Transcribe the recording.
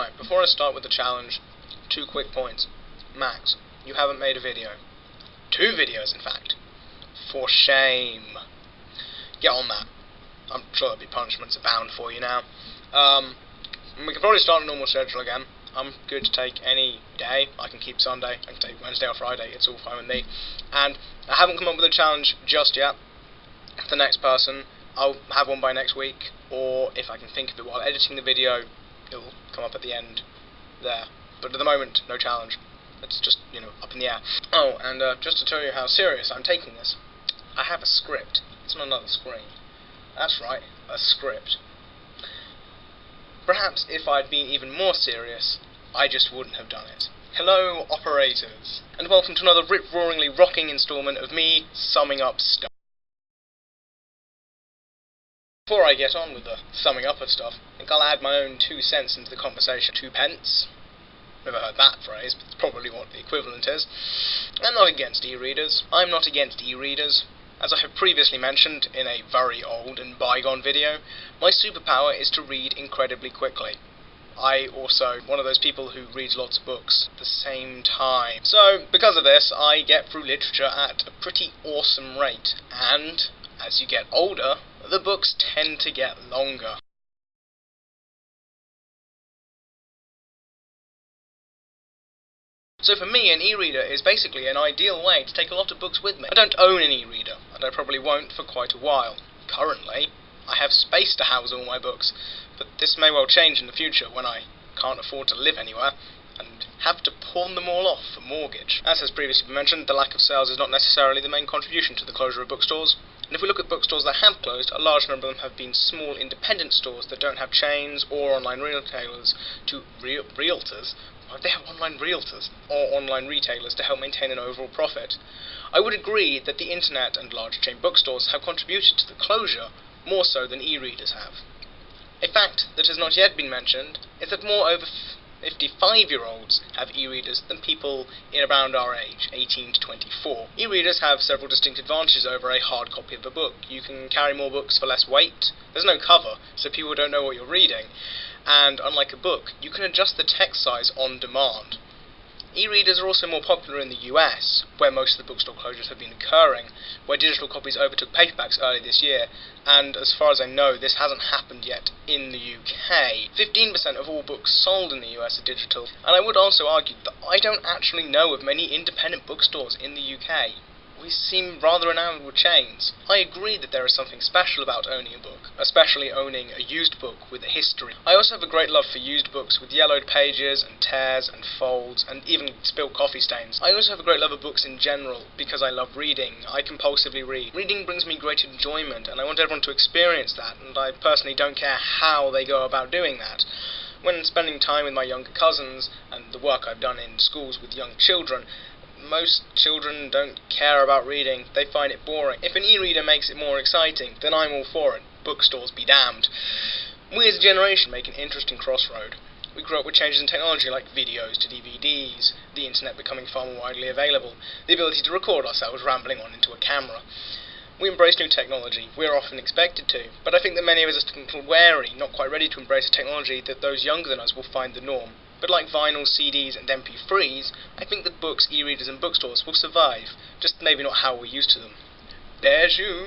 Right, before I start with the challenge, 2 quick points. Max, you haven't made a video. 2 videos, in fact. For shame. Get on that. I'm sure there'll be punishments abound for you now. We can probably start a normal schedule again. I'm good to take any day. I can keep Sunday, I can take Wednesday or Friday, it's all fine with me. And I haven't come up with a challenge just yet. The next person, I'll have one by next week, or if I can think of it while editing the video, it'll come up at the end there. But at the moment, no challenge. It's just, up in the air. Oh, and just to tell you how serious I'm taking this, I have a script. It's on another screen. That's right, a script. Perhaps if I'd been even more serious, I just wouldn't have done it. Hello, operators, and welcome to another rip-roaringly rocking installment of me summing up stuff. Before I get on with the summing up of stuff, I think I'll add my own 2 cents into the conversation. 2 pence? Never heard that phrase, but it's probably what the equivalent is. I'm not against e-readers. I'm not against e-readers. As I have previously mentioned in a very old and bygone video, my superpower is to read incredibly quickly. I also one of those people who reads lots of books at the same time. So, because of this, I get through literature at a pretty awesome rate, and as you get older, the books tend to get longer. So for me, an e-reader is basically an ideal way to take a lot of books with me. I don't own an e-reader, and I probably won't for quite a while. Currently, I have space to house all my books, but this may well change in the future when I can't afford to live anywhere, and have to pawn them all off for mortgage. As has previously been mentioned, the lack of sales is not necessarily the main contribution to the closure of bookstores. And if we look at bookstores that have closed, a large number of them have been small independent stores that don't have chains or online retailers to realtors. Why do they have online realtors or online retailers to help maintain an overall profit? I would agree that the internet and large chain bookstores have contributed to the closure more so than e-readers have. A fact that has not yet been mentioned is that more over 55-year-olds have e-readers than people in around our age, 18 to 24. E-readers have several distinct advantages over a hard copy of a book. You can carry more books for less weight, there's no cover, so people don't know what you're reading, and unlike a book, you can adjust the text size on demand. E-readers are also more popular in the US, where most of the bookstore closures have been occurring, where digital copies overtook paperbacks early this year, and as far as I know, this hasn't happened yet in the UK. 15% of all books sold in the US are digital, and I would also argue that I don't actually know of many independent bookstores in the UK. We seem rather enamored with chains. I agree that there is something special about owning a book, especially owning a used book with a history. I also have a great love for used books with yellowed pages and tears and folds and even spilled coffee stains. I also have a great love of books in general because I love reading. I compulsively read. Reading brings me great enjoyment and I want everyone to experience that, and I personally don't care how they go about doing that. When spending time with my younger cousins and the work I've done in schools with young children, most children don't care about reading, they find it boring. If an e-reader makes it more exciting, then I'm all for it. Bookstores be damned. We as a generation make an interesting crossroad. We grew up with changes in technology like videos to DVDs, the internet becoming far more widely available, the ability to record ourselves rambling on into a camera. We embrace new technology, we're often expected to, but I think that many of us are a little wary, not quite ready to embrace a technology that those younger than us will find the norm. But like vinyl, CDs and MP3s, I think that books, e-readers and bookstores will survive, just maybe not how we're used to them. Bijou!